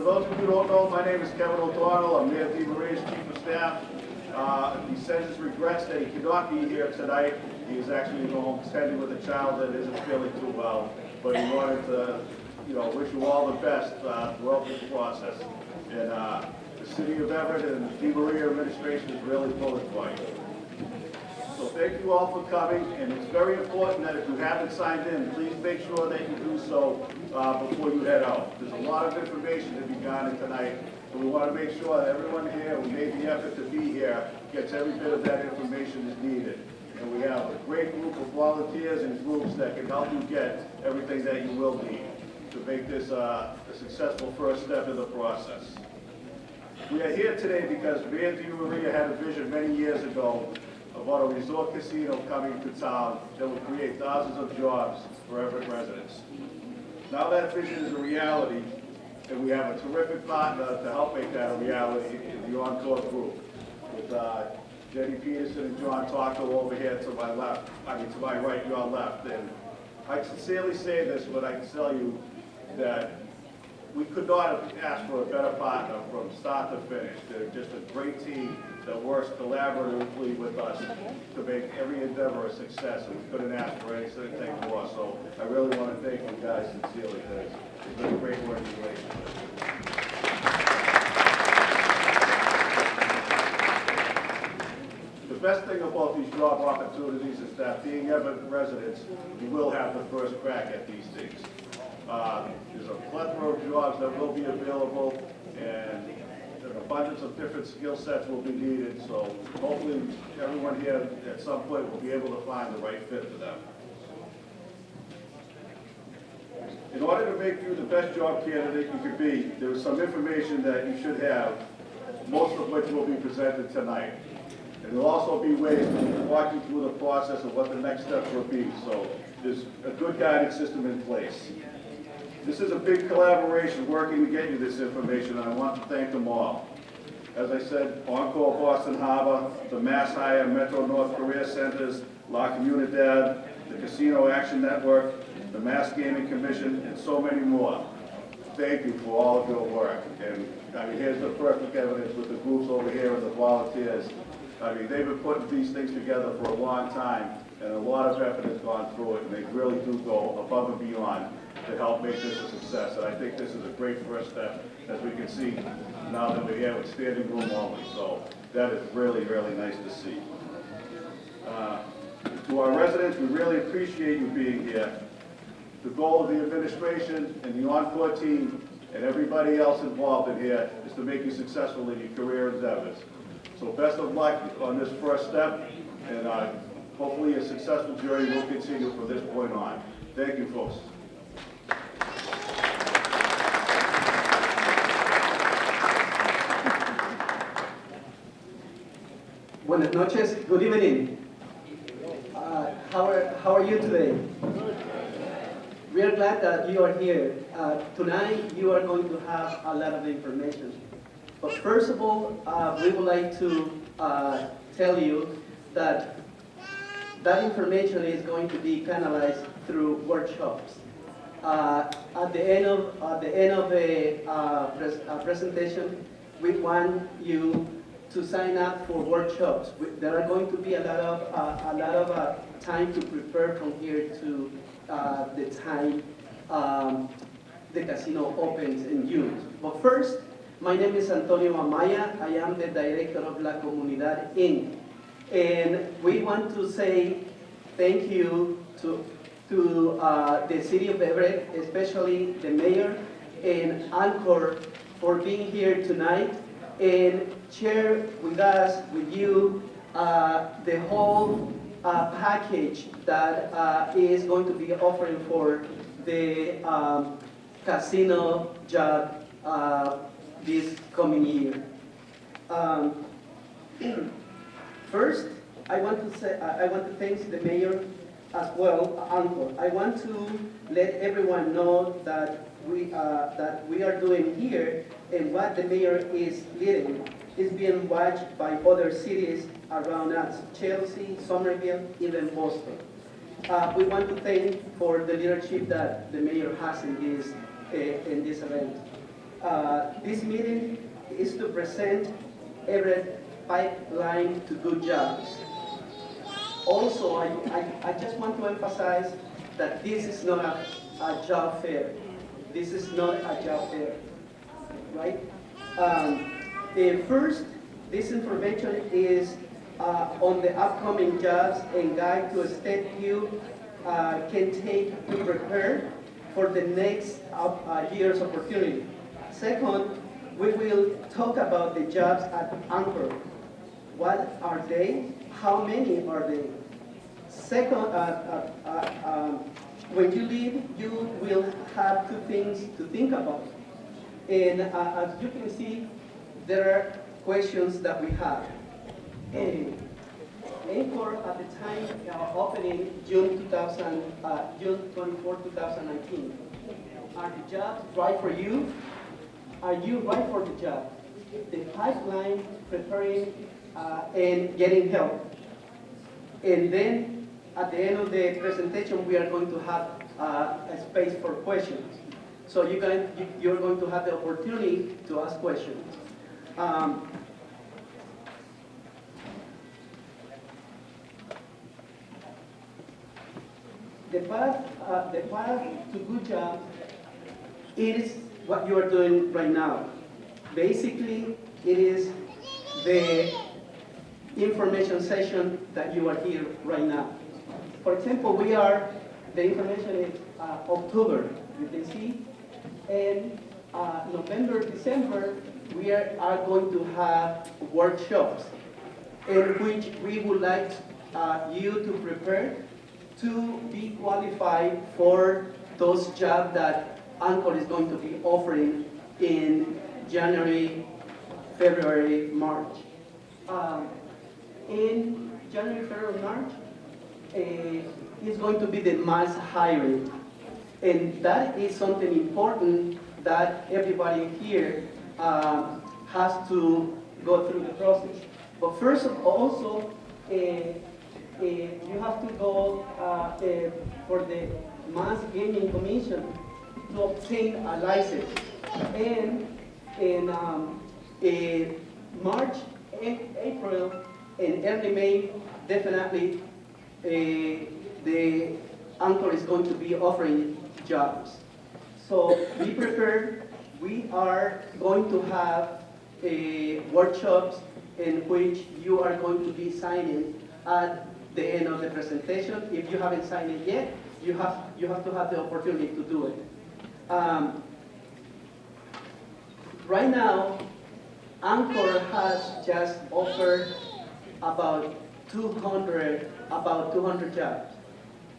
For those of you who don't know, my name is Kevin O'Donnell. I'm Mayor DeMaria's Chief of Staff. He says his regrets that he cannot be here tonight. He is actually home spending with a child that isn't feeling too well. But he wanted to, wish you all the best throughout this process. And the City of Everett and the DeMaria administration is really pulling for you. So thank you all for coming, and it's very important that if you haven't signed in, please make sure that you do so before you head out. There's a lot of information to be garnered tonight, and we want to make sure that everyone here who made the effort to be here gets every bit of that information that's needed. And we have a great group of volunteers and groups that can help you get everything that you will need to make this a successful first step in the process. We are here today because Mayor DeMaria had a vision many years ago about a resort casino coming to town that would create thousands of jobs for Everett residents. Now that vision is a reality, and we have a terrific partner to help make that a reality in the Encore Group, with Jenny Peterson and John Tocco over here to my left, to my right, your left. And I sincerely say this, but I can tell you that we could not have asked for a better partner from start to finish. They're just a great team that works collaboratively with us to make every endeavor a success, and we couldn't ask for anything more. So I really want to thank you guys sincerely, because it's been a great working relationship. The best thing about these job opportunities is that being Everett residents, you will have the first crack at these things. There's a plethora of jobs that will be available, and an abundance of different skill sets will be needed, so hopefully everyone here at some point will be able to find the right fit for them. In order to make you the best job candidate you could be, there is some information that you should have, most of which will be presented tonight. And there will also be ways to walk you through the process of what the next steps will be, so there's a good guidance system in place. This is a big collaboration working to get you this information, and I want to thank them all. As I said, Encore Boston Harbor, the Mass Hire Metro North Career Centers, La Comunidad, the Casino Action Network, the Mass Gaming Commission, and so many more. Thank you for all of your work. And here's the perfect evidence with the groups over here and the volunteers. They've been putting these things together for a long time, and a lot of effort has gone through it, and they really do go above and beyond to help make this a success. And I think this is a great first step, as we can see now that we're here with standing room only. So that is really, really nice to see. To our residents, we really appreciate you being here. The goal of the administration and the Encore team and everybody else involved in here is to make you successful in your career endeavors. So best of luck on this first step, and hopefully a successful journey will continue from this point on. Thank you, folks. Buenas noches, good evening. How are you today? We are glad that you are here. Tonight you are going to have a lot of information. But first of all, we would like to tell you that that information is going to be canalized through workshops. At the end of the presentation, we want you to sign up for workshops. There are going to be a lot of time to prepare from here to the time the casino opens in June. But first, my name is Antonio Amaya. I am the director of La Comunidad Inc. And we want to say thank you to the City of Everett, especially the mayor and Encore, for being here tonight and share with us, with you, the whole package that is going to be offering for the casino job this coming year. First, I want to thank the mayor as well, Encore. I want to let everyone know that we are doing here and what the mayor is leading is being watched by other cities around us, Chelsea, Somerville, even Boston. We want to thank for the leadership that the mayor has in this event. This meeting is to present Everett pipeline to good jobs. Also, I just want to emphasize that this is not a job fair. This is not a job fair, right? First, this information is on the upcoming jobs and guide to a step you can take to prepare for the next year's opportunity. Second, we will talk about the jobs at Anchor. What are they? How many are they? Second, when you leave, you will have two things to think about. And as you can see, there are questions that we have. Anchor at the time opening June 24, 2019. Are the jobs right for you? Are you right for the job? The pipeline, preparing, and getting help. And then at the end of the presentation, we are going to have a space for questions. So you're going to have the opportunity to ask questions. The path to good job is what you are doing right now. Basically, it is the information session that you are here right now. For example, the information is October, you can see, and November, December, we are going to have workshops in which we would like you to prepare to be qualified for those jobs that Anchor is going to be offering in January, February, March. In January, February, March, is going to be the mass hiring. And that is something important that everybody here has to go through the process. But first of all, you have to go for the Mass Gaming Commission to obtain a license. And in March, April, and early May, definitely the Anchor is going to be offering jobs. So be prepared. We are going to have workshops in which you are going to be signing at the end of the presentation. If you haven't signed it yet, you have to have the opportunity to do it. Right now, Anchor has just offered about 200 jobs.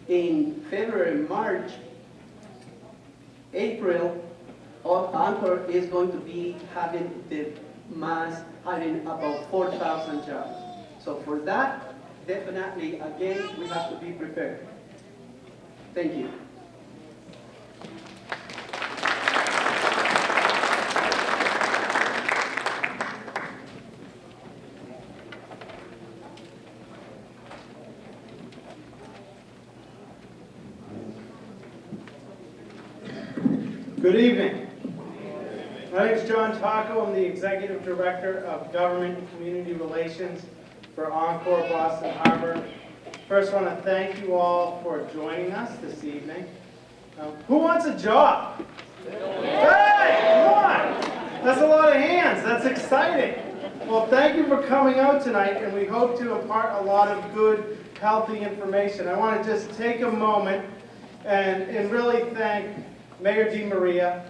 In February, March, April, Anchor is going to be having the mass hiring about 4,000 jobs. So for that, definitely, again, we have to be prepared. Thank you. Good evening. My name is John Taco. I'm the Executive Director of Government and Community Relations for Encore Boston Harbor. First, I want to thank you all for joining us this evening. Who wants a job? Hey, come on! That's a lot of hands. That's exciting. Well, thank you for coming out tonight, and we hope to impart a lot of good, healthy information. I want to just take a moment and really thank Mayor DiMaria.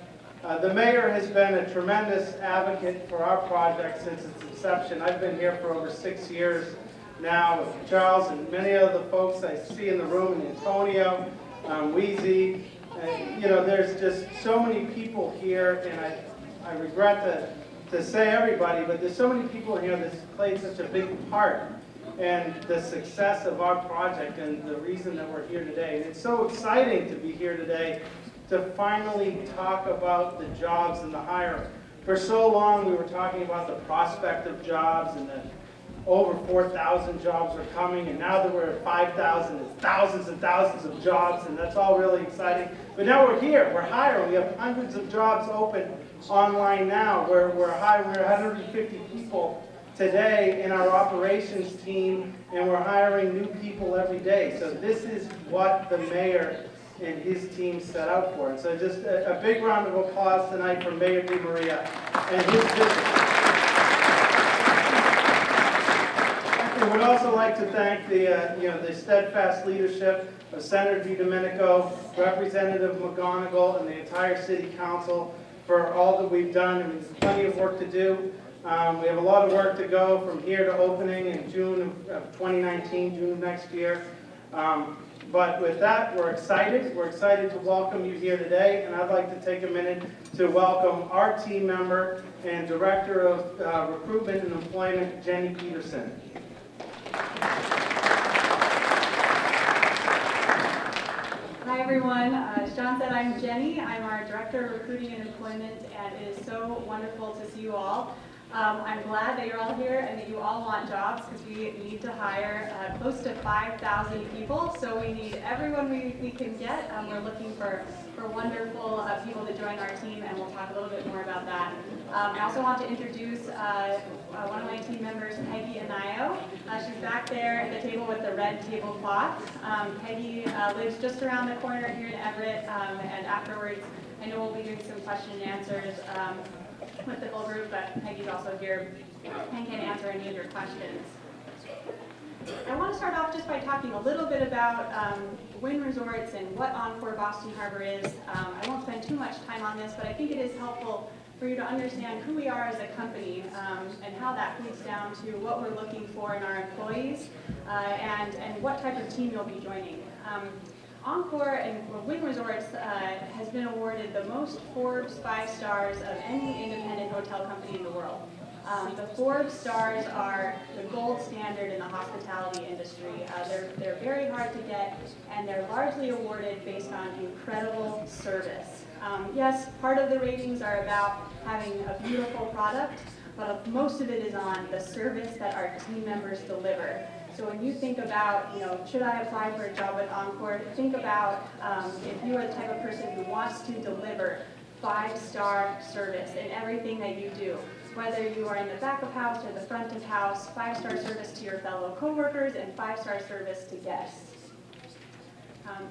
The mayor has been a tremendous advocate for our project since its inception. I've been here for over 6 years now with Charles and many of the folks I see in the room, and Antonio, Wheezy. You know, there's just so many people here, and I regret to say everybody, but there's so many people here that's played such a big part in the success of our project and the reason that we're here today. And it's so exciting to be here today to finally talk about the jobs and the hiring. For so long we were talking about the prospect of jobs and over 4,000 jobs are coming, and now that we're at 5,000, it's thousands and thousands of jobs, and that's all really exciting. But now we're here, we're hiring. We have hundreds of jobs open online now. We're hiring 150 people today in our operations team, and we're hiring new people every day. So this is what the mayor and his team set out for. And so just a big round of applause tonight for Mayor Di Maria and his vision. I would also like to thank the steadfast leadership of Senator DiDomenico, Representative McGonigal, and the entire City Council for all that we've done. And there's plenty of work to do. We have a lot of work to go from here to opening in June of 2019, June of next year. But with that, we're excited. We're excited to welcome you here today, and I'd like to take a minute to welcome our team member and Director of Recruitment and Employment, Jenny Peterson. Hi everyone, as John said, I'm Jenny. I'm our Director of Recruiting and Employment, and it is so wonderful to see you all. I'm glad that you're all here and that you all want jobs, because we need to hire close to 5,000 people, so we need everyone we can get. We're looking for wonderful people to join our team, and we'll talk a little bit more about that. I also want to introduce one of my team members, Peggy Anayo. She's back there at the table with the red tablecloth. Peggy lives just around the corner here in Everett, and afterwards I know we'll be doing some question and answers with the full group, but Peggy's also here and can answer any of your questions. I want to start off just by talking a little bit about Wynn Resorts and what Encore Boston Harbor is. I won't spend too much time on this, but I think it is helpful for you to understand who we are as a company and how that feeds down to what we're looking for in our employees and what type of team you'll be joining. Encore and Wynn Resorts has been awarded the most Forbes 5 stars of any independent hotel company in the world. The Forbes stars are the gold standard in the hospitality industry. They're very hard to get, and they're largely awarded based on incredible service. Yes, part of the ratings are about having a beautiful product, but most of it is on the service that our team members deliver. So when you think about, should I apply for a job with Encore, think about if you are the type of person who wants to deliver 5-star service in everything that you do. Whether you are in the back of house or the front of house, 5-star service to your fellow coworkers and 5-star service to guests.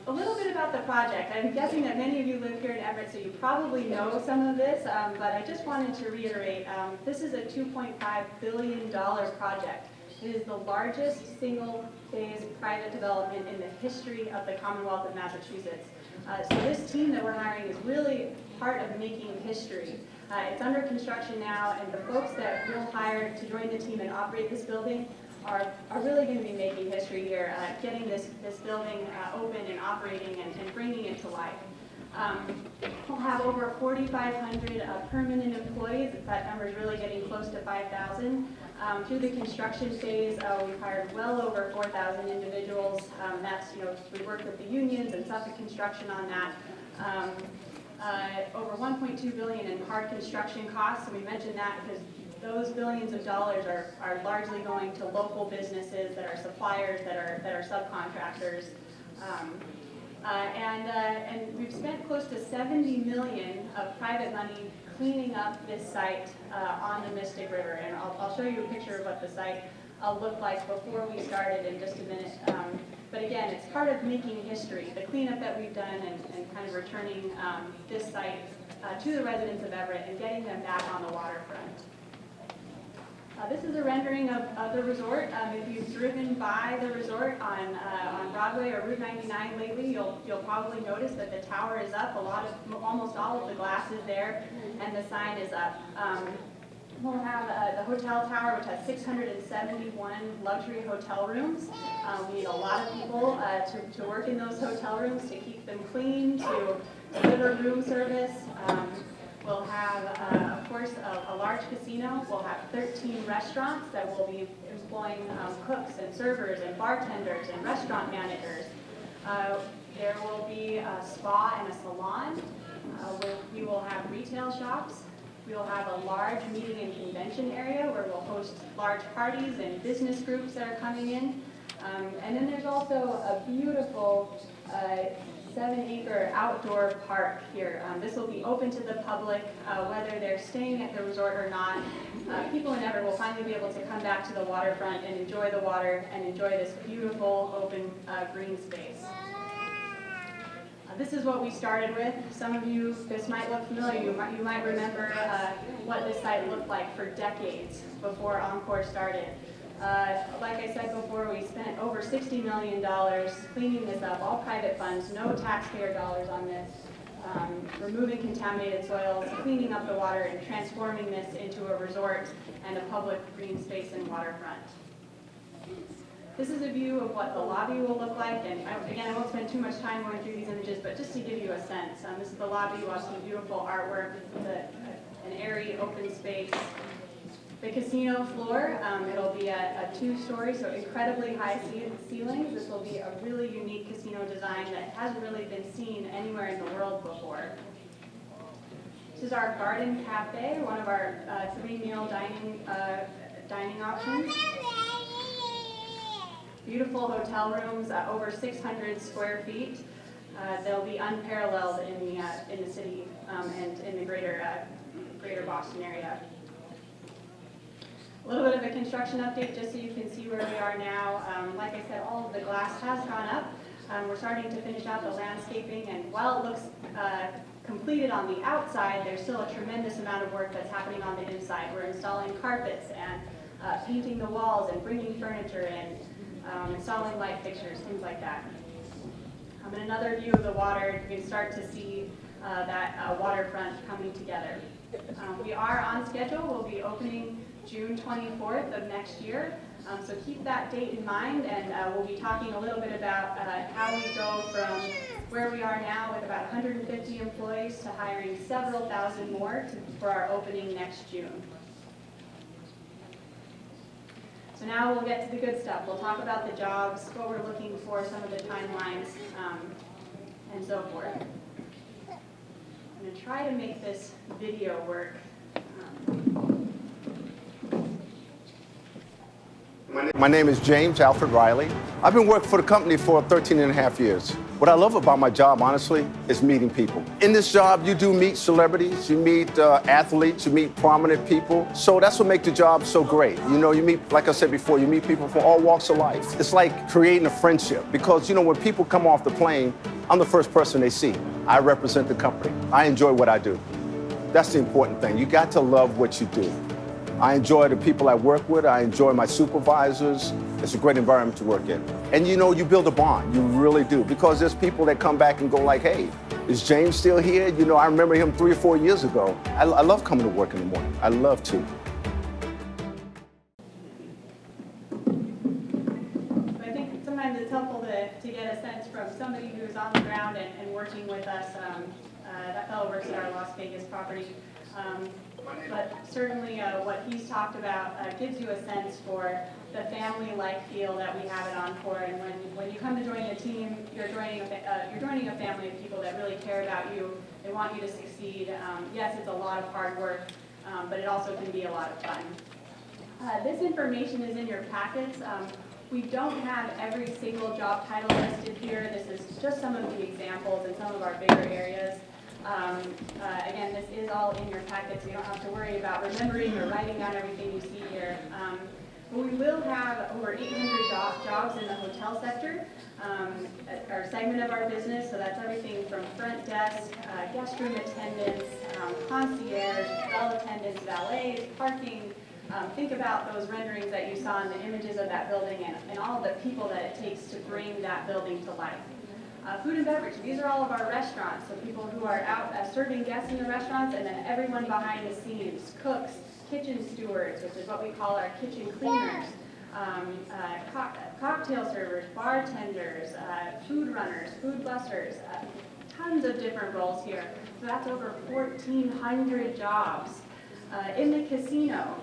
A little bit about the project. I'm guessing that many of you live here in Everett, so you probably know some of this, but I just wanted to reiterate, this is a $2.5 billion project. It is the largest single-phase private development in the history of the Commonwealth of Massachusetts. So this team that we're hiring is really part of making history. It's under construction now, and the folks that we'll hire to join the team and operate this building are really going to be making history here, getting this building open and operating and bringing it to life. We'll have over 4,500 permanent employees. That number is really getting close to 5,000. Through the construction phase, we've hired well over 4,000 individuals. We worked with the unions and Suffolk Construction on that. Over $1.2 billion in hard construction costs, and we mentioned that because those billions of dollars are largely going to local businesses that are suppliers, that are subcontractors. And we've spent close to $70 million of private money cleaning up this site on the Mystic River. And I'll show you a picture of what the site looked like before we started in just a minute. But again, it's part of making history, the cleanup that we've done and kind of returning this site to the residents of Everett and getting them back on the waterfront. This is a rendering of the resort. If you've driven by the resort on Broadway or Route 99 lately, you'll probably notice that the tower is up. Almost all of the glass is there, and the sign is up. We'll have the hotel tower, which has 671 luxury hotel rooms. We need a lot of people to work in those hotel rooms, to keep them clean, to deliver room service. We'll have, of course, a large casino. We'll have 13 restaurants that will be employing cooks and servers and bartenders and restaurant managers. There will be a spa and a salon. We will have retail shops. We will have a large meeting and convention area where we'll host large parties and business groups that are coming in. And then there's also a beautiful 7-acre outdoor park here. This will be open to the public, whether they're staying at the resort or not. People in Everett will finally be able to come back to the waterfront and enjoy the water and enjoy this beautiful open green space. This is what we started with. Some of you, this might look familiar. You might remember what this site looked like for decades before Encore started. Like I said before, we spent over $60 million cleaning this up, all private funds, no taxpayer dollars on this, removing contaminated soils, cleaning up the water, and transforming this into a resort and a public green space and waterfront. This is a view of what the lobby will look like, and again, I won't spend too much time going through these images, but just to give you a sense. This is the lobby. You watch some beautiful artwork. It's an airy open space. The casino floor, it'll be a 2-story, so incredibly high ceilings. This will be a really unique casino design that hasn't really been seen anywhere in the world before. This is our garden cafe, one of our 3-meal dining options. Beautiful hotel rooms, over 600 square feet. They'll be unparalleled in the city and in the greater Boston area. A little bit of a construction update just so you can see where we are now. Like I said, all of the glass has gone up. We're starting to finish out the landscaping, and while it looks completed on the outside, there's still a tremendous amount of work that's happening on the inside. We're installing carpets and painting the walls and bringing furniture in, installing light fixtures, things like that. In another view of the water, you can start to see that waterfront coming together. We are on schedule. We'll be opening June 24th of next year. So keep that date in mind, and we'll be talking a little bit about how we go from where we are now with about 150 employees to hiring several thousand more for our opening next June. So now we'll get to the good stuff. We'll talk about the jobs, what we're looking for, some of the timelines, and so forth. I'm going to try to make this video work. My name is James Alfred Riley. I've been working for the company for 13 and a half years. What I love about my job, honestly, is meeting people. In this job, you do meet celebrities, you meet athletes, you meet prominent people. So that's what makes the job so great. You know, you meet, like I said before, you meet people from all walks of life. It's like creating a friendship because, you know, when people come off the plane, I'm the first person they see. I represent the company. I enjoy what I do. That's the important thing. You got to love what you do. I enjoy the people I work with. I enjoy my supervisors. It's a great environment to work in. And you know, you build a bond. You really do. Because there's people that come back and go like, hey, is James still here? You know, I remember him 3 or 4 years ago. I love coming to work in the morning. I love to. So I think sometimes it's helpful to get a sense from somebody who's on the ground and working with us. That fellow works at our Las Vegas property. But certainly what he's talked about gives you a sense for the family-like feel that we have at Encore. And when you come to join the team, you're joining a family of people that really care about you. They want you to succeed. Yes, it's a lot of hard work, but it also can be a lot of fun. This information is in your packets. We don't have every single job title listed here. This is just some of the examples in some of our bigger areas. Again, this is all in your packet, so you don't have to worry about remembering or writing down everything you see here. But we will have over 800 jobs in the hotel sector, our segment of our business, so that's everything from front desk, guest room attendants, concierge, bell attendants, valets, parking. Think about those renderings that you saw in the images of that building and all of the people that it takes to bring that building to life. Food and beverage, these are all of our restaurants, so people who are out serving guests in the restaurants, and then everyone behind the scenes, cooks, kitchen stewards, which is what we call our kitchen cleaners, cocktail servers, bartenders, food runners, food bussers, tons of different roles here. So that's over 1,400 jobs. In the casino,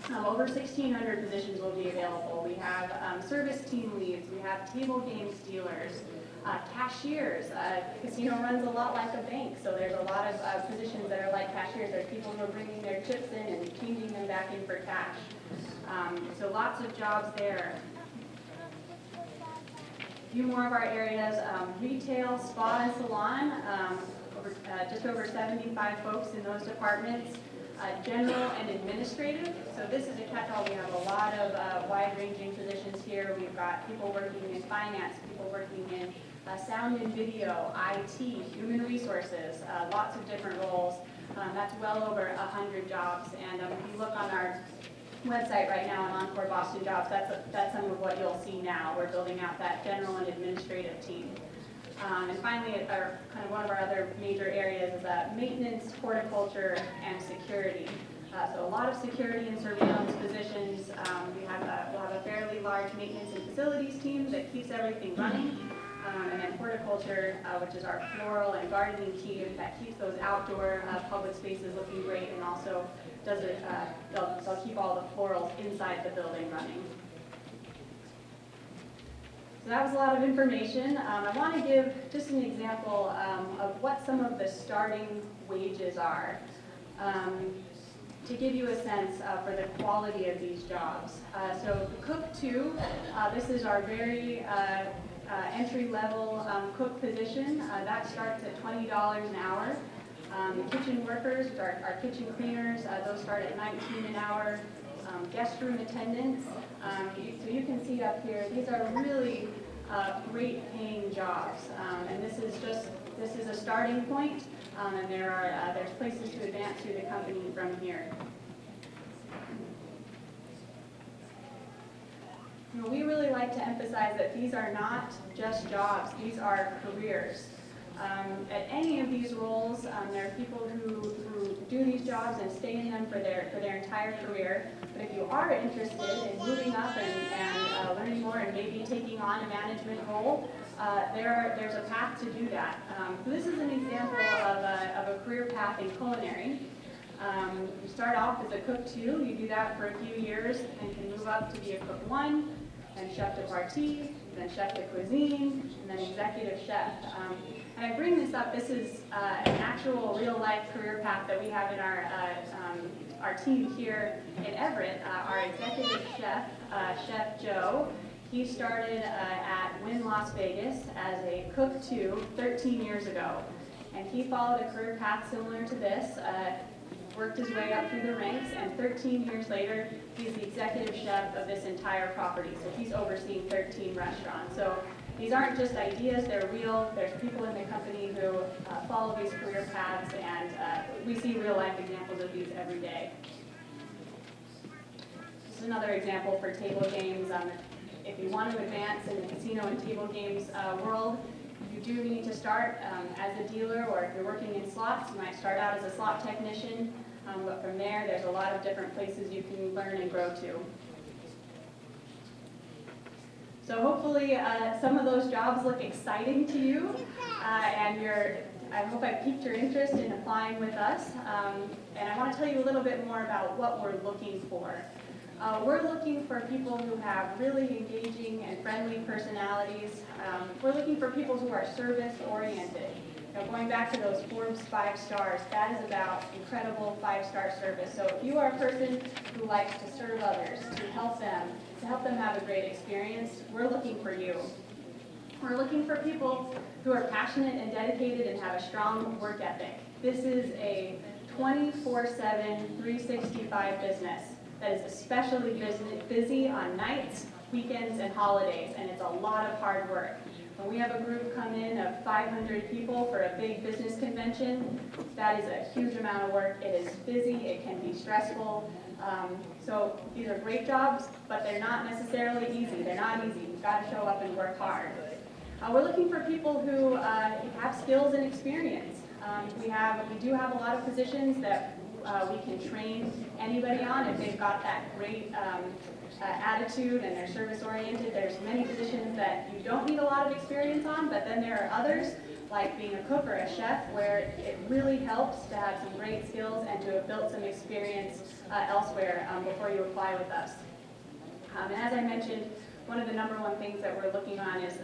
over 1,600 positions will be available. We have service team leads, we have table game stealers, Cashiers, casino runs a lot like a bank, so there's a lot of positions that are like cashiers. There's people who are bringing their chips in and changing them back in for cash. So lots of jobs there. A few more of our areas, retail, spa, and salon, just over 75 folks in those departments. General and administrative, so this is a catch-all. We have a lot of wide-ranging positions here. We've got people working in finance, people working in sound and video, IT, human resources, lots of different roles. That's well over 100 jobs, and if you look on our website right now on Encore Boston Jobs, that's some of what you'll see now. We're building out that general and administrative team. And finally, kind of one of our other major areas is maintenance, horticulture, and security. So a lot of security and surveillance positions. We'll have a fairly large maintenance and facilities team that keeps everything running. And then horticulture, which is our floral and gardening team that keeps those outdoor public spaces looking great, and also does it. They'll keep all the florals inside the building running. So that was a lot of information. I want to give just an example of what some of the starting wages are, to give you a sense for the quality of these jobs. So Cook 2, this is our very entry-level cook position. That starts at $20 an hour. The kitchen workers, our kitchen cleaners, those start at $19 an hour. Guest room attendants. So you can see up here, these are really great paying jobs. And this is a starting point, and there's places to advance through the company from here. You know, we really like to emphasize that these are not just jobs, these are careers. At any of these roles, there are people who do these jobs and stay in them for their entire career. But if you are interested in moving up and learning more and maybe taking on a management role, there's a path to do that. So this is an example of a career path in culinary. You start off as a cook 2, you do that for a few years and can move up to be a cook 1, then chef de partie, then chef de cuisine, and then executive chef. And I bring this up, this is an actual real-life career path that we have in our team here in Everett. Our executive chef, Chef Joe, he started at Wynn Las Vegas as a cook 2 13 years ago. And he followed a career path similar to this, worked his way up through the ranks, and 13 years later, he's the executive chef of this entire property. So he's overseeing 13 restaurants. So these aren't just ideas, they're real. There's people in the company who follow these career paths, and we see real life examples of these every day. This is another example for table games. If you want to advance in the casino and table games world, you do need to start as a dealer, or if you're working in slots, you might start out as a slot technician, but from there, there's a lot of different places you can learn and grow to. So hopefully some of those jobs look exciting to you, and I hope I piqued your interest in applying with us. And I want to tell you a little bit more about what we're looking for. We're looking for people who have really engaging and friendly personalities. We're looking for people who are service-oriented. You know, going back to those Forbes 5 stars, that is about incredible 5-star service. So if you are a person who likes to serve others, to help them have a great experience, we're looking for you. We're looking for people who are passionate and dedicated and have a strong work ethic. This is a 24/7, 365 business that is especially busy on nights, weekends, and holidays, and it's a lot of hard work. When we have a group come in of 500 people for a big business convention, that is a huge amount of work. It is busy, it can be stressful. So these are great jobs, but they're not necessarily easy. They're not easy. You've got to show up and work hard. We're looking for people who have skills and experience. We do have a lot of positions that we can train anybody on if they've got that great attitude and they're service-oriented. There's many positions that you don't need a lot of experience on, but then there are others, like being a cook or a chef, where it really helps to have some great skills and to have built some experience elsewhere before you apply with us. And as I mentioned, one of the #1 things that we're looking at is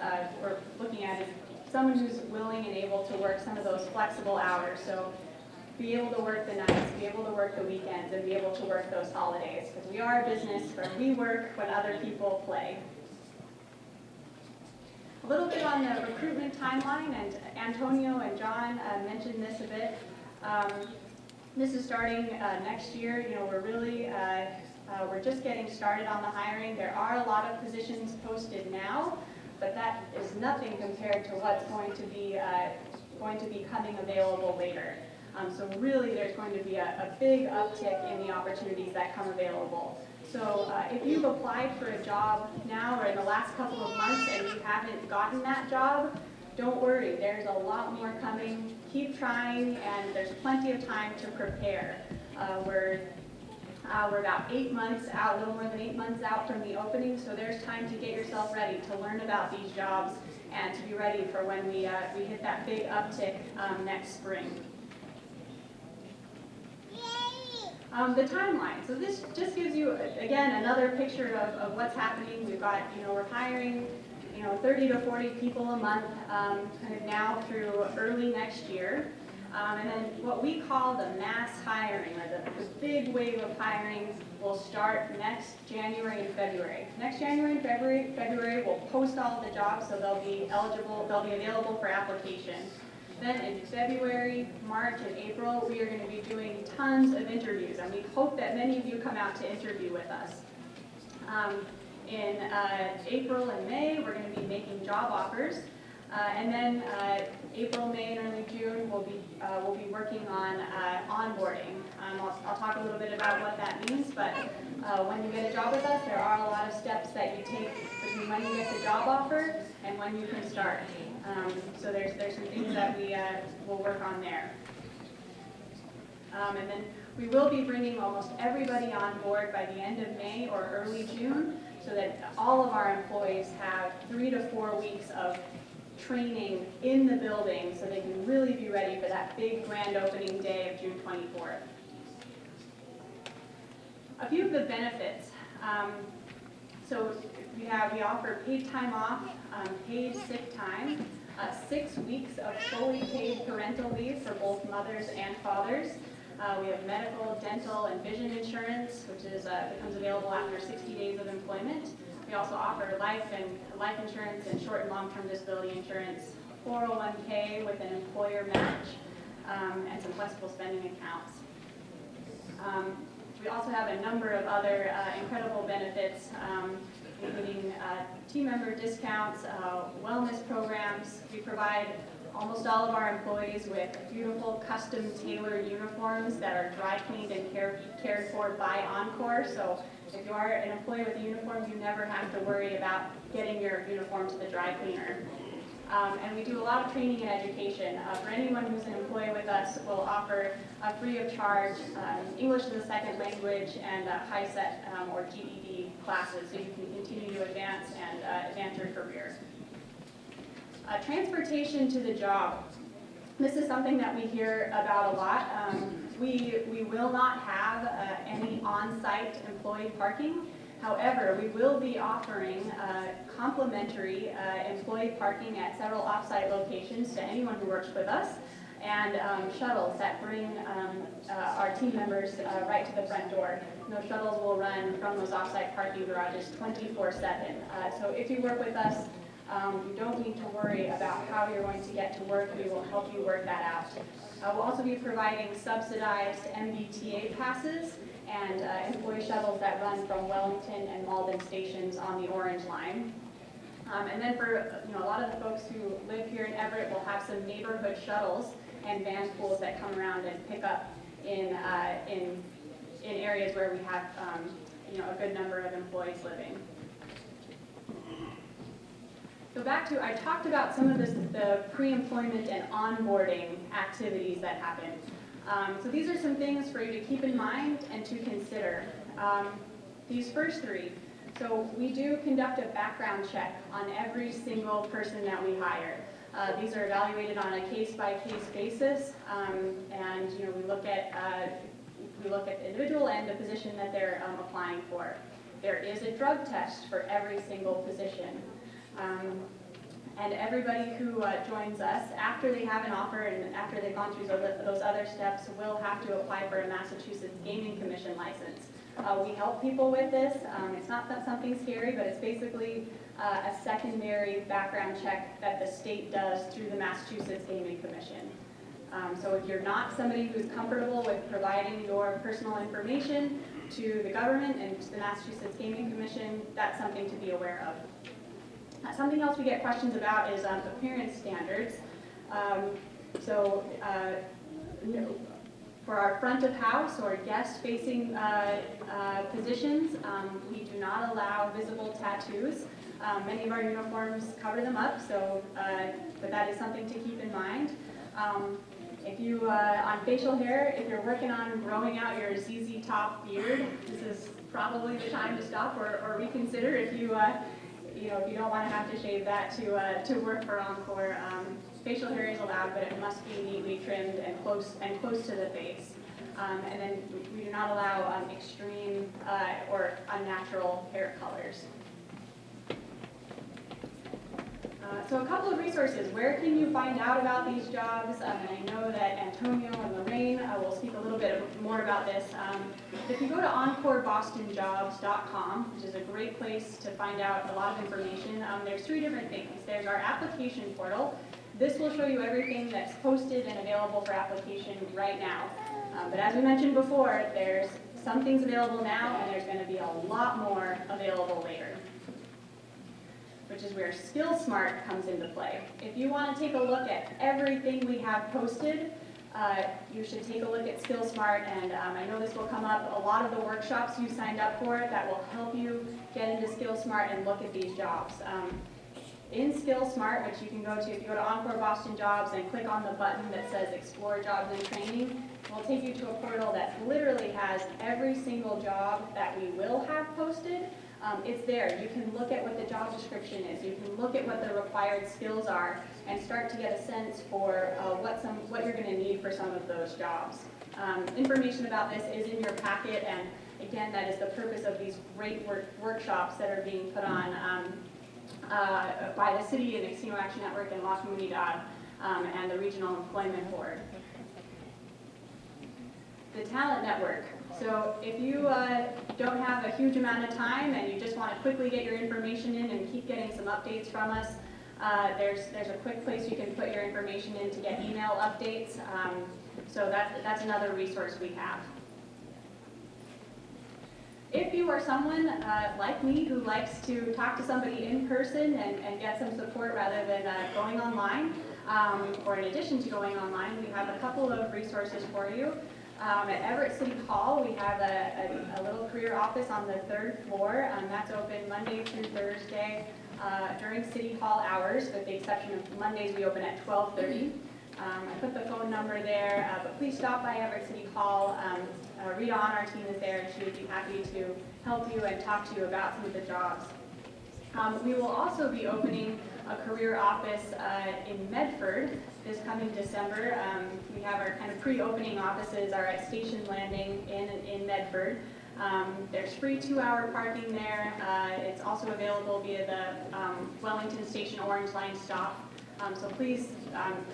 someone who's willing and able to work some of those flexible hours. So be able to work the nights, be able to work the weekends, and be able to work those holidays. Because we are a business where we work when other people play. A little bit on the recruitment timeline, and Antonio and John mentioned this a bit. This is starting next year. You know, we're just getting started on the hiring. There are a lot of positions posted now, but that is nothing compared to what's going to be coming available later. So really, there's going to be a big uptick in the opportunities that come available. So if you've applied for a job now or in the last couple of months and you haven't gotten that job, don't worry, there's a lot more coming. Keep trying, and there's plenty of time to prepare. We're about 8 months out, a little more than 8 months out from the opening, so there's time to get yourself ready to learn about these jobs and to be ready for when we hit that big uptick next spring. The timeline. So this just gives you, again, another picture of what's happening. We've got, we're hiring, 30 to 40 people a month, kind of now through early next year. And then what we call the mass hiring, or the big wave of hiring, will start next January and February. Next January and February, we'll post all of the jobs, so they'll be available for application. Then in February, March, and April, we are going to be doing tons of interviews, and we hope that many of you come out to interview with us. In April and May, we're going to be making job offers, and then April, May, and early June, we'll be working on onboarding. I'll talk a little bit about what that means, but when you get a job with us, there are a lot of steps that you take between when you get the job offer and when you can start. So there's some things that we will work on there. And then we will be bringing almost everybody on board by the end of May or early June, so that all of our employees have 3 to 4 weeks of training in the building so they can really be ready for that big grand opening day of June 24th. A few of the benefits. So we offer paid time off, paid sick time, 6 weeks of fully paid parental leave for both mothers and fathers. We have medical, dental, and vision insurance, which becomes available after 60 days of employment. We also offer life insurance and short and long-term disability insurance, 401k with an employer match, and some flexible spending accounts. We also have a number of other incredible benefits, including team member discounts, wellness programs. We provide almost all of our employees with beautiful custom tailored uniforms that are dry cleaned and cared for by Encore. So if you are an employee with a uniform, you never have to worry about getting your uniform to the dry cleaner. And we do a lot of training and education. For anyone who's an employee with us, we'll offer free of charge English as a second language and HiSET or GED classes, so you can continue to advance your career. Transportation to the job. This is something that we hear about a lot. We will not have any on-site employee parking. However, we will be offering complimentary employee parking at several off-site locations to anyone who works with us, and shuttles that bring our team members right to the front door. And those shuttles will run from those off-site parking garages 24/7. So if you work with us, you don't need to worry about how you're going to get to work. We will help you work that out. We'll also be providing subsidized MBTA passes and employee shuttles that run from Wellington and Malden stations on the Orange Line. And then for a lot of the folks who live here in Everett, we'll have some neighborhood shuttles and van pools that come around and pick up in areas where we have a good number of employees living. So back to, I talked about some of the pre-employment and onboarding activities that happen. So these are some things for you to keep in mind and to consider. These first three. So we do conduct a background check on every single person that we hire. These are evaluated on a case-by-case basis, and we look at the individual and the position that they're applying for. There is a drug test for every single position. And everybody who joins us, after they have an offer and after they've gone through those other steps, will have to apply for a Massachusetts Gaming Commission license. We help people with this. It's not something scary, but it's basically a secondary background check that the state does through the Massachusetts Gaming Commission. So if you're not somebody who's comfortable with providing your personal information to the government and to the Massachusetts Gaming Commission, that's something to be aware of. Something else we get questions about is appearance standards. For our front of house or guest-facing positions, we do not allow visible tattoos. Many of our uniforms cover them up, but that is something to keep in mind. If you, on facial hair, if you're working on growing out your ZZ Top beard, this is probably the time to stop or reconsider if you don't want to have to shave that to work for Encore. Facial hair is allowed, but it must be neatly trimmed and close to the face. And then we do not allow extreme or unnatural hair colors. So a couple of resources. Where can you find out about these jobs? And I know that Antonio and Lorraine will speak a little bit more about this. If you go to encorebostonjobs.com, which is a great place to find out a lot of information, there's 3 different things. There's our application portal. This will show you everything that's posted and available for application right now. But as we mentioned before, there's some things available now, and there's going to be a lot more available later, which is where SkillSmart comes into play. If you want to take a look at everything we have posted, you should take a look at SkillSmart, and I know this will come up. A lot of the workshops you signed up for that will help you get into SkillSmart and look at these jobs. In SkillSmart, which you can go to, if you go to Encore Boston Jobs and click on the button that says Explore Jobs and Training, it will take you to a portal that literally has every single job that we will have posted. It's there. You can look at what the job description is. You can look at what the required skills are and start to get a sense for what you're going to need for some of those jobs. Information about this is in your packet, and again, that is the purpose of these great workshops that are being put on by the city and the Casino Action Network and La Comunidad and the Regional Employment Board. The Talent Network. So if you don't have a huge amount of time and you just want to quickly get your information in and keep getting some updates from us, there's a quick place you can put your information in to get email updates. So that's another resource we have. If you are someone like me who likes to talk to somebody in person and get some support rather than going online, or in addition to going online, we have a couple of resources for you. At Everett City Hall, we have a little career office on the 3rd floor. That's open Monday through Thursday during City Hall hours, with the exception of Mondays we open at 12:30. I put the phone number there, but please stop by Everett City Hall. Rita on our team is there, and she would be happy to help you and talk to you about some of the jobs. We will also be opening a career office in Medford this coming December. We have our kind of pre-opening offices are at Station Landing in Medford. There's free 2-hour parking there. It's also available via the Wellington Station Orange Line stop. So please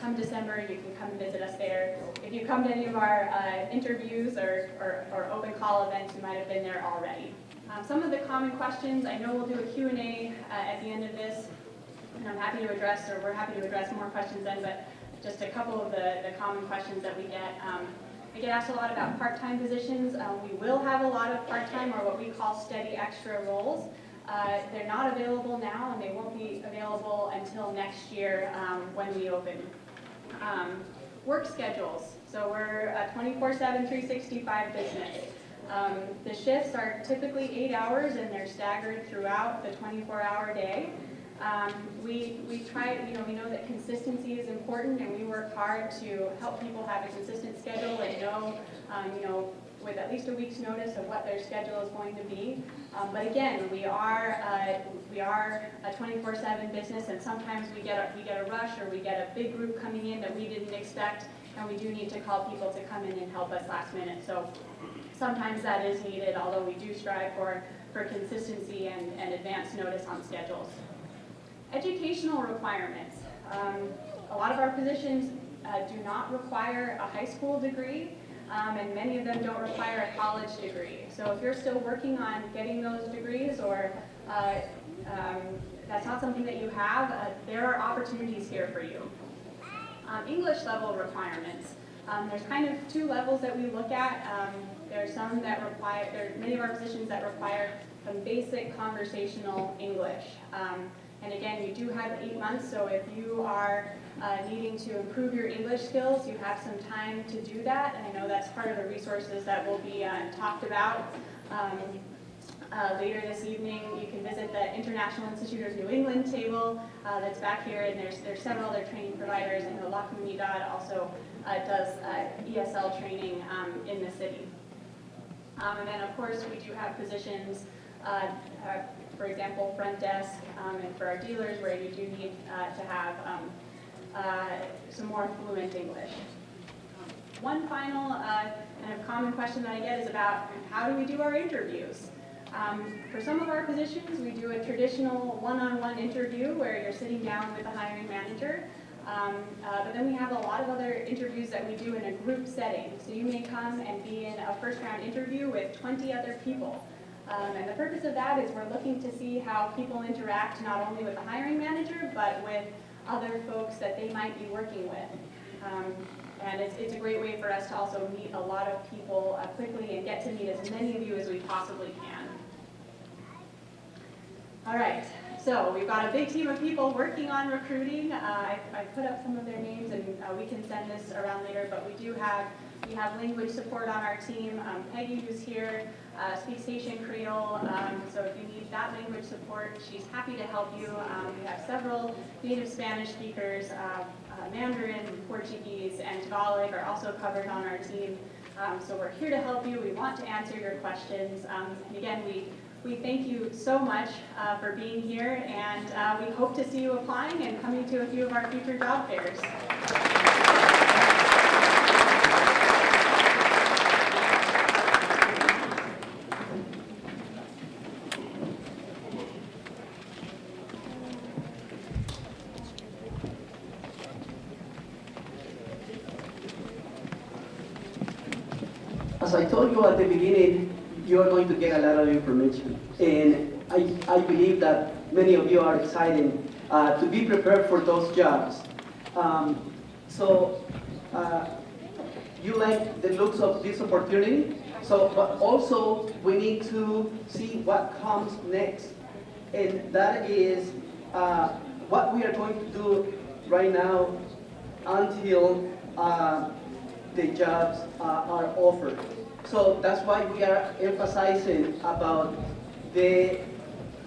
come December, you can come visit us there. If you come to any of our interviews or open call events, you might have been there already. Some of the common questions, I know we'll do a Q&A at the end of this, and I'm happy to address, or we're happy to address more questions then, but just a couple of the common questions that we get. I get asked a lot about part-time positions. We will have a lot of part-time, or what we call steady extra roles. They're not available now, and they won't be available until next year when we open. Work schedules. So we're a 24/7, 365 business. The shifts are typically 8 hours, and they're staggered throughout the 24-hour day. We try, we know that consistency is important, and we work hard to help people have a consistent schedule and know, with at least a week's notice of what their schedule is going to be. But again, we are a 24/7 business, and sometimes we get a rush, or we get a big group coming in that we didn't expect, and we do need to call people to come in and help us last minute. So sometimes that is needed, although we do strive for consistency and advance notice on schedules. Educational requirements. A lot of our positions do not require a high school degree, and many of them don't require a college degree. So if you're still working on getting those degrees, or that's not something that you have, there are opportunities here for you. English level requirements. There's kind of two levels that we look at. There are some that require, there are many of our positions that require some basic conversational English. And again, you do have 8 months, so if you are needing to improve your English skills, you have some time to do that. And I know that's part of the resources that will be talked about later this evening. You can visit the International Institute of New England table that's back here, and there's several other training providers. I know La Comunidad also does ESL training in the city. And then, of course, we do have positions, for example, front desk, and for our dealers, where you do need to have some more fluent English. One final kind of common question that I get is about how do we do our interviews? For some of our positions, we do a traditional one-on-one interview where you're sitting down with the hiring manager. But then we have a lot of other interviews that we do in a group setting. So you may come and be in a first-round interview with 20 other people. And the purpose of that is we're looking to see how people interact not only with the hiring manager, but with other folks that they might be working with. And it's a great way for us to also meet a lot of people quickly and get to meet as many of you as we possibly can. All right, so we've got a big team of people working on recruiting. I put up some of their names, and we can send this around later, but we have language support on our team. Peggy, who's here, speaks Haitian Creole, so if you need that language support, she's happy to help you. We have several native Spanish speakers, Mandarin, Portuguese, and Tagalog are also covered on our team. So we're here to help you. We want to answer your questions. And again, we thank you so much for being here, and we hope to see you applying and coming to a few of our future job fairs. As I told you at the beginning, you are going to get a lot of information. And I believe that many of you are excited to be prepared for those jobs. You like the looks of this opportunity, but also we need to see what comes next. And that is what we are going to do right now until the jobs are offered. So that's why we are emphasizing about the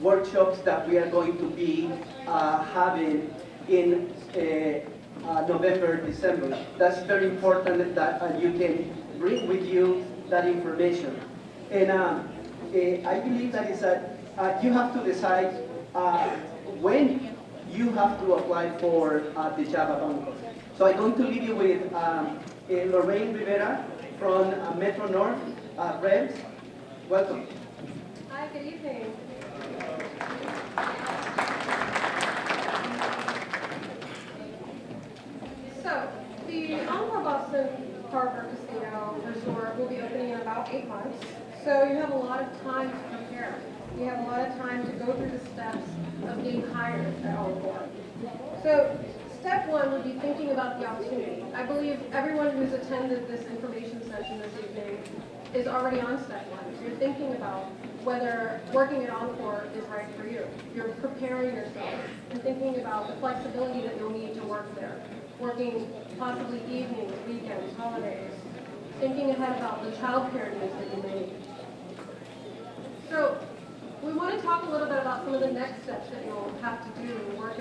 workshops that we are going to be having in November, December. That's very important that you can bring with you that information. And I believe that is that you have to decide when you have to apply for the job at Encore. So I'm going to leave you with Lorraine Rivera from Metro North, Revs. Welcome. Hi, good evening. So, the Encore Boston Harbor Casino Resort will be opening in about 8 months. So you have a lot of time to prepare. You have a lot of time to go through the steps of getting hired at Encore. So, step one would be thinking about the opportunity. I believe everyone who's attended this information session this evening is already on step one. You're thinking about whether working at Encore is right for you. You're preparing yourself and thinking about the flexibility that you'll need to work there. Working possibly evenings, weekends, holidays. Thinking ahead about the childcare needs that you may need. So we want to talk a little bit about some of the next steps that you'll have to do to work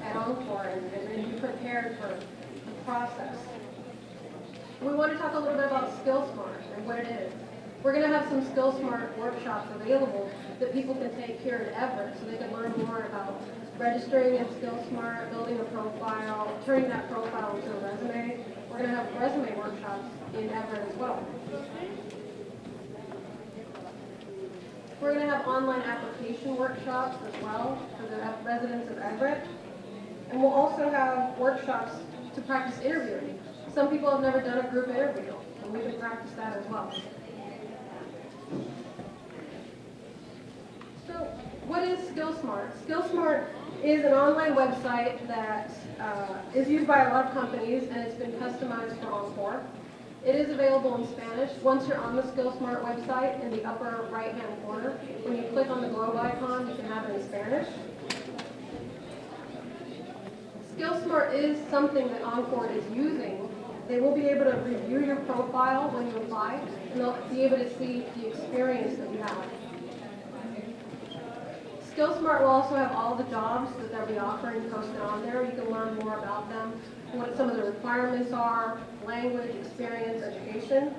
at Encore and be prepared for the process. We want to talk a little bit about SkillSmart and what it is. We're going to have some SkillSmart workshops available that people can take here at Everett so they can learn more about registering in SkillSmart, building a profile, turning that profile into a resume. We're going to have resume workshops in Everett as well. We're going to have online application workshops as well for the residents of Everett. And we'll also have workshops to practice interviewing. Some people have never done a group interview, and we can practice that as well. So, what is SkillSmart? SkillSmart is an online website that is used by a lot of companies, and it's been customized for Encore. It is available in Spanish. Once you're on the SkillSmart website, in the upper right-hand corner, when you click on the globe icon, you can have it in Spanish. SkillSmart is something that Encore is using. They will be able to review your profile when you apply, and they'll be able to see the experience that you have. SkillSmart will also have all the jobs that they'll be offering posted on there. You can learn more about them, what some of the requirements are, language, experience, education.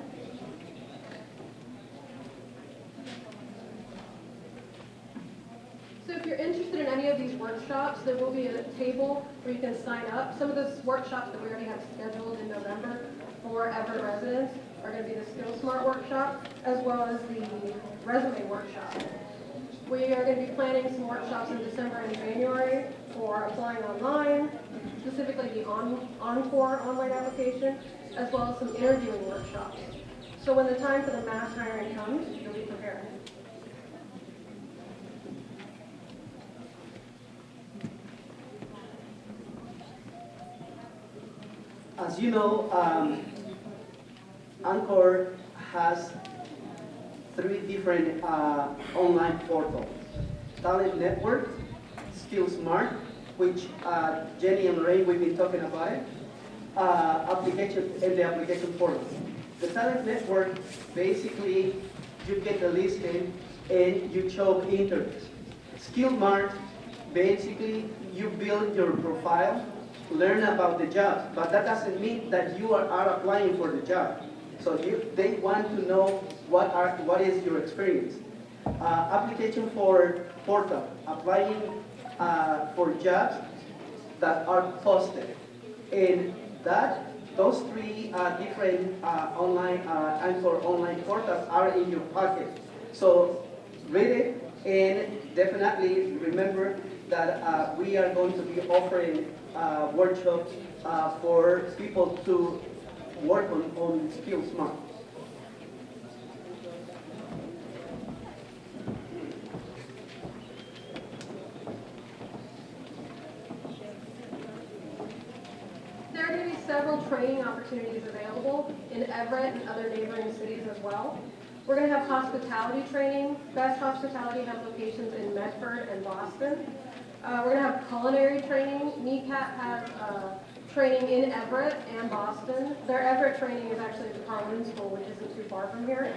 So if you're interested in any of these workshops, there will be a table where you can sign up. Some of those workshops that we already have scheduled in November for Everett residents are going to be the SkillSmart workshop, as well as the resume workshop. We are going to be planning some workshops in December and January for applying online, specifically the Encore online application, as well as some interviewing workshops. So when the time for the mass hiring comes, you'll be prepared. As you know, Encore has 3 different online portals. Talent Network, SkillSmart, which Jenny and Lorraine we've been talking about, application and the application portal. The Talent Network, basically, you get the listing and you show interest. SkillSmart, basically, you build your profile, learn about the job, but that doesn't mean that you are applying for the job. So they want to know what is your experience. Application for portal, applying for jobs that are posted. And those 3 different online Encore online portals are in your pocket. So read it, and definitely remember that we are going to be offering workshops for people to work on SkillSmart. There are going to be several training opportunities available in Everett and other neighboring cities as well. We're going to have hospitality training. Best Hospitality has locations in Medford and Boston. We're going to have culinary training. NECAP has training in Everett and Boston. Their Everett training is actually at the Carlin School, which isn't too far from here.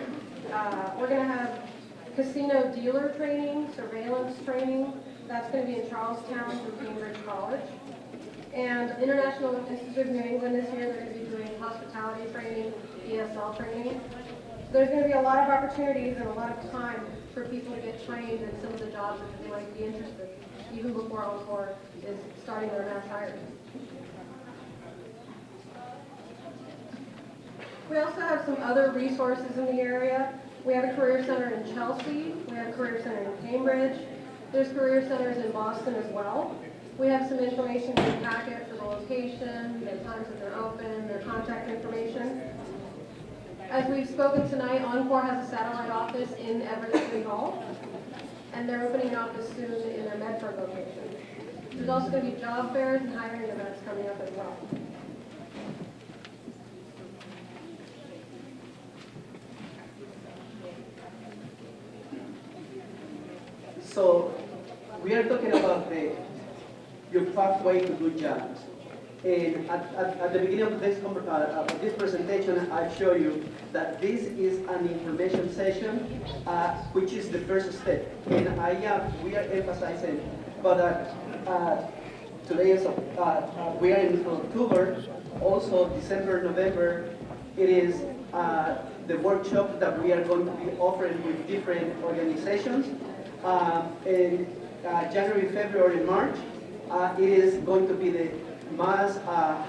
We're going to have casino dealer training, surveillance training. That's going to be in Charlestown through Cambridge College. And International Institute of New England this year, they're going to be doing hospitality training, ESL training. There's going to be a lot of opportunities and a lot of time for people to get trained in some of the jobs that they might be interested in, even before Encore is starting their mass hiring. We also have some other resources in the area. We have a career center in Chelsea. We have a career center in Cambridge. There's career centers in Boston as well. We have some information in the packet for the location, the times that they're open, their contact information. As we've spoken tonight, Encore has a satellite office in Everett City Hall, and they're opening an office soon in their Medford location. There's also going to be job fairs and hiring events coming up as well. So we are talking about your pathway to good jobs. And at the beginning of this presentation, I show you that this is an information session, which is the first step. And we are emphasizing, but today is we are in October, also December, November. It is the workshop that we are going to be offering with different organizations. In January, February, March, it is going to be the mass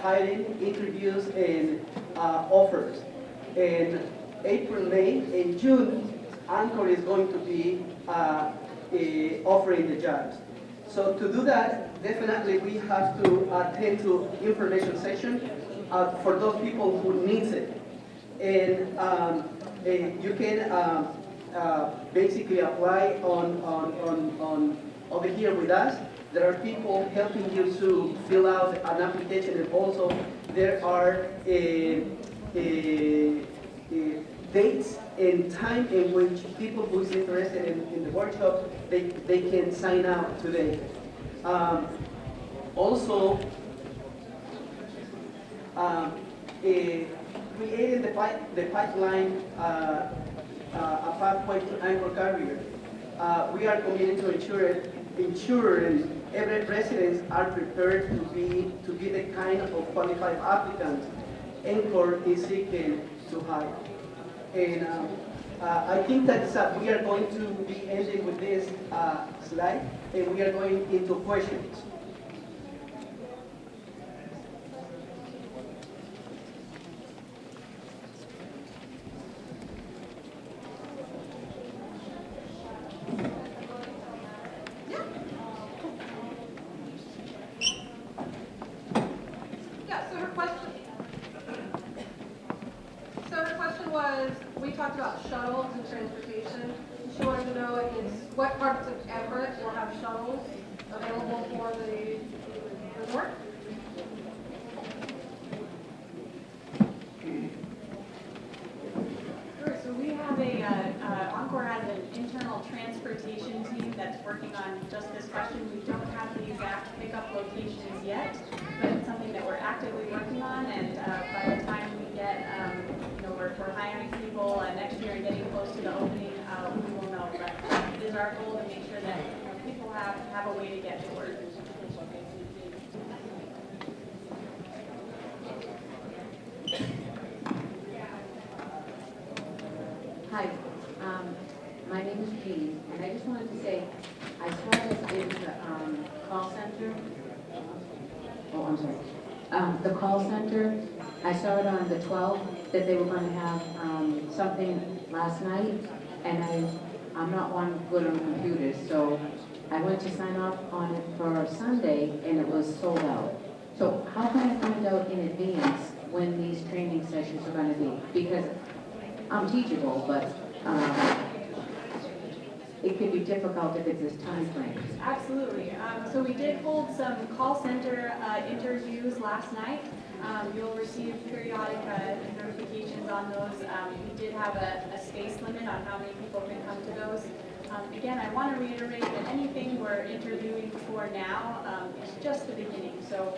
hiring, interviews, and offers. In April, May, and June, Anchor is going to be offering the jobs. So to do that, definitely we have to attend to information session for those people who needs it. And you can basically apply on over here with us. There are people helping you to fill out an application, and also there are dates and time in which people who is interested in the workshop, they can sign up today. Also, creating the pipeline, a pathway to Anchor carrier. We are committed to ensuring Everett residents are prepared to be the kind of qualified applicants Anchor is seeking to hire. And I think that we are going to be ending with this slide, and we are going into questions. We talked about shuttles and transportation. She wanted to know what parts of Everett will have shuttles available for the resort. Sure, so we have Encore has an internal transportation team that's working on just this question. We don't have the exact pickup locations yet, but it's something that we're actively working on, and by the time we get, we're hiring people next year and getting close to the opening, we will know. But it is our goal to make sure that people have a way to get to work. Hi, my name is Jean, and I just wanted to say, I saw this in the call center. Oh, I'm sorry. The call center, I saw it on the 12th that they were going to have something last night, and I'm not one good on computers, so I went to sign up on it for Sunday, and it was sold out. So how can I find out in advance when these training sessions are going to be? Because I'm teachable, but it could be difficult if it's this time frame. Absolutely. So we did hold some call center interviews last night. You'll receive periodic notifications on those. We did have a space limit on how many people can come to those. Again, I want to reiterate that anything we're interviewing for now is just the beginning. So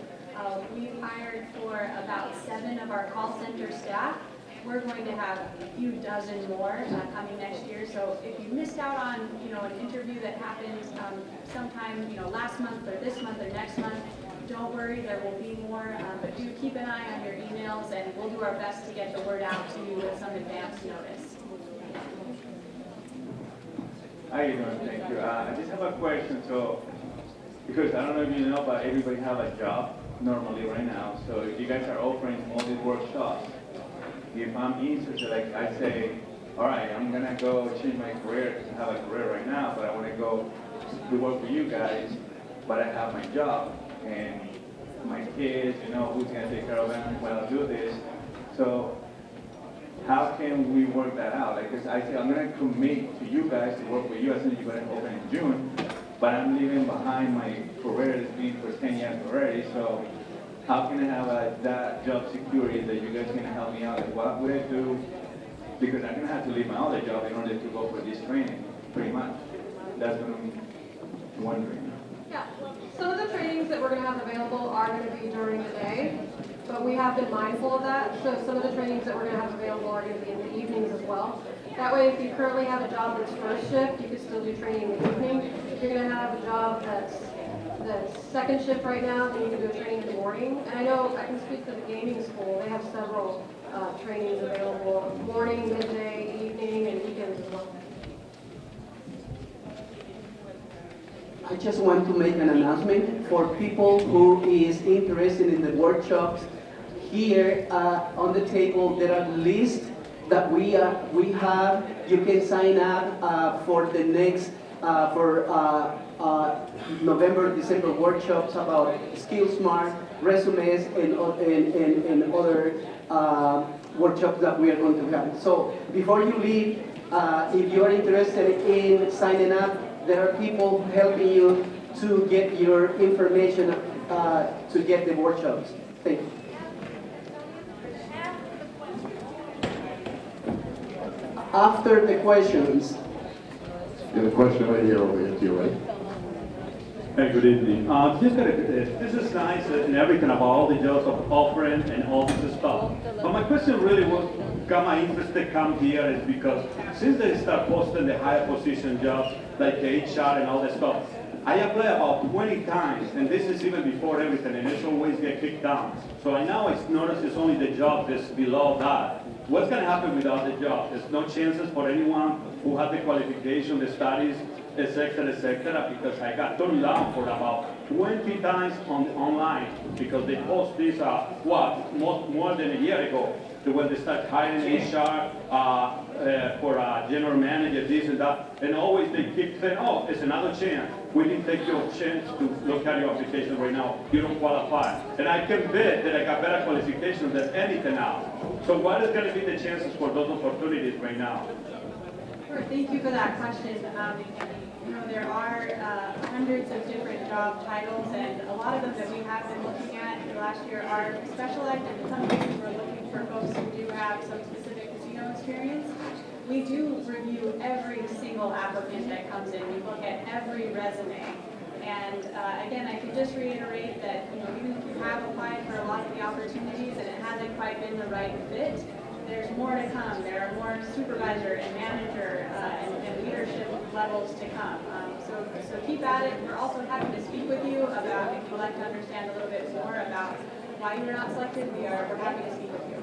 we've hired for about 7 of our call center staff. We're going to have a few dozen more coming next year. So if you missed out on, an interview that happened sometime, last month or this month or next month, don't worry, there will be more. But do keep an eye on your emails, and we'll do our best to get the word out to you with some advance notice. How you doing? Thank you. I just have a question. So, because I don't know if you know, but everybody have a job normally right now. So if you guys are offering all these workshops, if I'm interested, like I say, all right, I'm gonna go change my career because I have a career right now, but I want to go to work for you guys, but I have my job and my kids, who's gonna take care of them when I do this. So how can we work that out? Like, cause I say I'm gonna commit to you guys to work with you as soon as you're gonna open in June, but I'm leaving behind my career that's been for 10 years already. So how can I have that job security that you guys can help me out? Like, what would I do? Because I'm gonna have to leave my other job in order to go for this training, pretty much. That's what I'm wondering. Yeah, some of the trainings that we're going to have available are going to be during the day, but we have been mindful of that. So some of the trainings that we're going to have available are going to be in the evenings as well. That way, if you currently have a job that's first shift, you can still do training in the evening. If you're going to have a job that's second shift right now, then you can do a training in the morning. And I know I can speak for the gaming school. They have several trainings available, morning, midday, evening, and weekends as well. I just want to make an announcement for people who is interested in the workshops. Here on the table there are lists that we have. You can sign up for the next November, December workshops about Skill Smart, resumes, and other workshops that we are going to have. So before you leave, if you are interested in signing up, there are people helping you to get your information to get the workshops. Thank you. After the questions. You have a question right here over here to you, right? Hey, good evening. This is nice and everything about all the jobs of offering and all this stuff. But my question really got my interest to come here is because since they start posting the higher position jobs like the HR and all that stuff, I apply about 20 times, and this is even before everything, and it's always get kicked down. So I now notice it's only the job that's below that. What's going to happen without the job? There's no chances for anyone who has the qualification, the studies, etc., because I got turned down for about 20 times online because they post this, more than a year ago, when they start hiring HR for a general manager, this and that, and always they keep saying, oh, it's another chance. We didn't take your chance to look at your application right now. You don't qualify. And I can bet that I got better qualifications than anything else. So what is going to be the chances for those opportunities right now? Sure, thank you for that question. There are hundreds of different job titles, and a lot of them that we have been looking at last year are specialized, and in some cases we're looking for folks who do have some specific casino experience. We do review every single applicant that comes in. We look at every resume. And again, I can just reiterate that even if you have applied for a lot of the opportunities and it hasn't quite been the right fit, there's more to come. There are more supervisor and manager and leadership levels to come. So keep at it. We're also happy to speak with you about if you'd like to understand a little bit more about why you were not selected. We're happy to speak with you.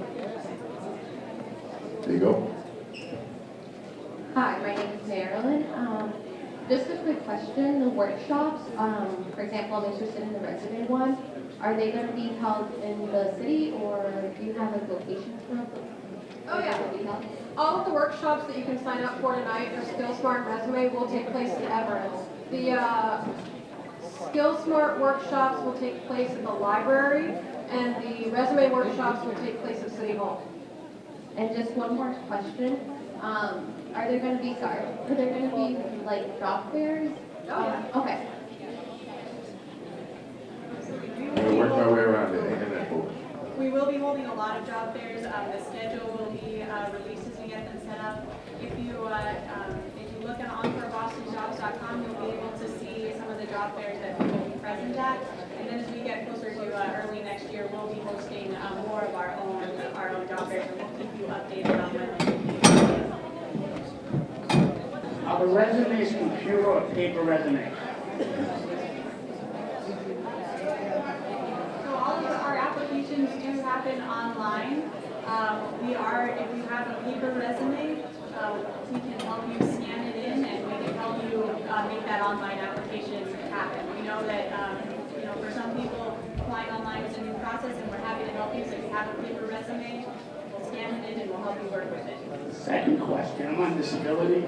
There you go. Hi, my name is Marilyn. Just a quick question, the workshops, for example, I'm interested in the resident one. Are they going to be held in the city, or do you have a location for them? Oh, yeah. All of the workshops that you can sign up for tonight for Skill Smart Resume will take place in Everett. The Skill Smart workshops will take place at the library, and the resume workshops will take place at City Hall. And just one more question. Are there going to be like job fairs? Oh, yeah. Okay. I'm going to work my way around it. Ain't that cool? We will be holding a lot of job fairs. The schedule will be released as we get them set up. If you look at encorebostonjobs.com, you'll be able to see some of the job fairs that we will be present at. And then as we get closer to early next year, we'll be hosting more of our own job fairs, and we'll keep you updated on when. Are the resumes computer or paper resumes? So all of our applications do happen online. If you have a paper resume, we can help you scan it in, and we can help you make that online application happen. We know that for some people, applying online is a new process, and we're happy to help you. So if you have a paper resume, we'll scan it in and we'll help you work with it. Second question, I'm on disability,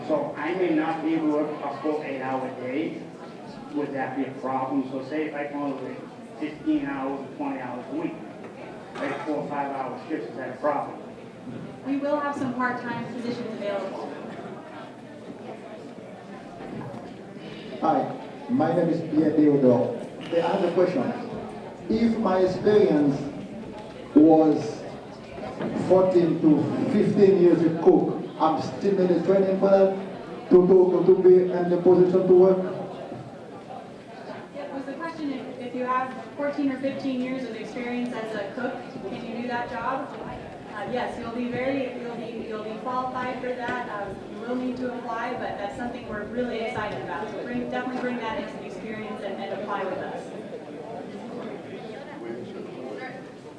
so I may not be able to work a full 8-hour day. Would that be a problem? So say if I can only work 15 hours or 20 hours a week, like 4 or 5 hour shifts, is that a problem? We will have some part-time positions available. Hi, my name is Pierre Deodoro. I have a question. If my experience was 14 to 15 years a cook, I'm still in the training for that to be in the position to work? Was the question if you have 14 or 15 years of experience as a cook, can you do that job? Yes, you'll be qualified for that. You will need to apply, but that's something we're really excited about. So definitely bring that into experience and apply with us.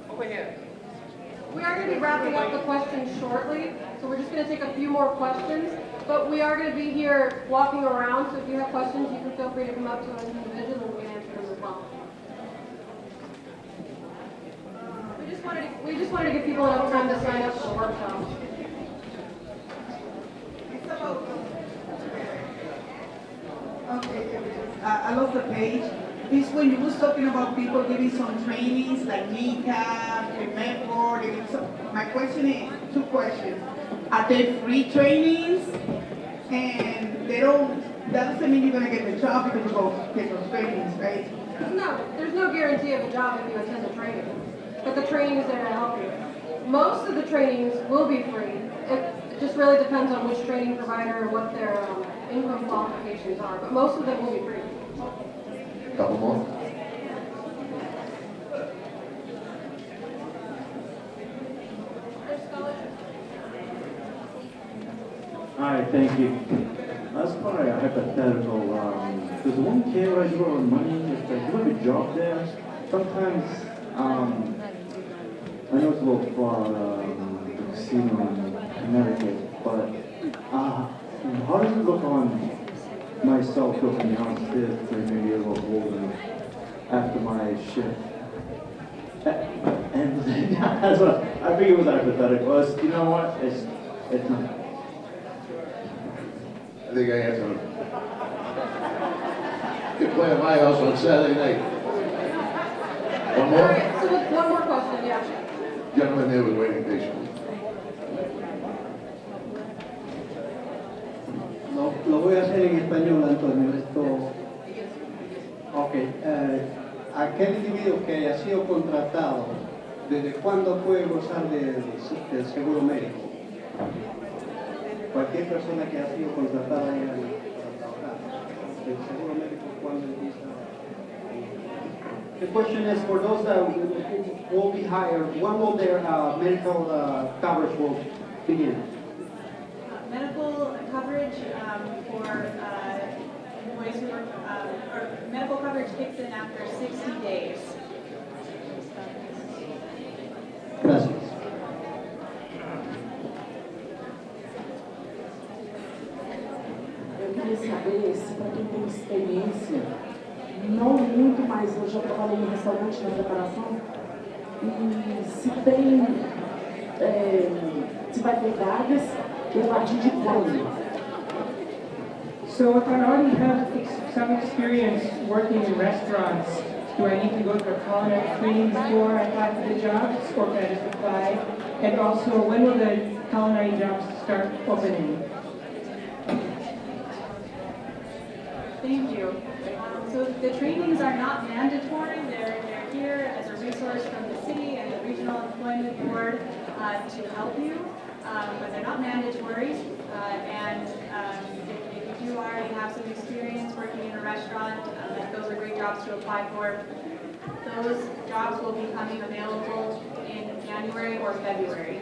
Over here. We are going to be wrapping up the questions shortly, so we're just going to take a few more questions. But we are going to be here walking around, so if you have questions, you can feel free to come up to us individually and we can answer them as well. We just want We just wanted to give people enough time to sign up for the workshop. Okay, I lost the page. This when you was talking about people giving some trainings like NECA, the Medboard, and so my question is, two questions. Are they free trainings? And they don't, that doesn't mean you're gonna get the job because you go get those trainings, right? No, there's no guarantee of a job if you attend the training, but the training is there to help you. Most of the trainings will be free. It just really depends on which training provider and what their income qualifications are, but most of them will be free. Couple more? Hi, thank you. As far as hypothetical, does one care where you are on money? If you have a job there, sometimes, I know it's a little far, the casino in Connecticut, but how does it look on myself looking downstairs to maybe a little older after my shift? And that's what I figured it was hypothetical. You know what? It's not. I think I answered it. You can play at my house on Saturday night. One All more? right, so one more question, yeah. Gentleman there was waiting patiently. Lo voy a hacer en español, Antonio. Esto. Ok. Aquel individuo que haya sido contratado, ¿desde cuándo puede gozar del seguro médico? Cualquier persona que ha sido contratada para trabajar, el seguro médico, ¿cuándo empieza? The question is for those that will be hired, when will their medical coverage will begin? Medical coverage for employees who work, or medical coverage kicks in after 60 days. Gracias. Eu queria saber se para quem tem experiência, não muito, mas eu já trabalhei em restaurante na preparação, e se tem, se vai ter vagas e a partir de quando? So if I already have some experience working in restaurants, do I need to go to a culinary training before I apply for the jobs, or can I just apply? And also, when will the culinary jobs start opening? Thank you. So the trainings are not mandatory. They're here as a resource from the city and the Regional Employment Board to help you, but they're not mandatory. And if you already have some experience working in a restaurant, those are great jobs to apply for. Those jobs will be coming available in January or February.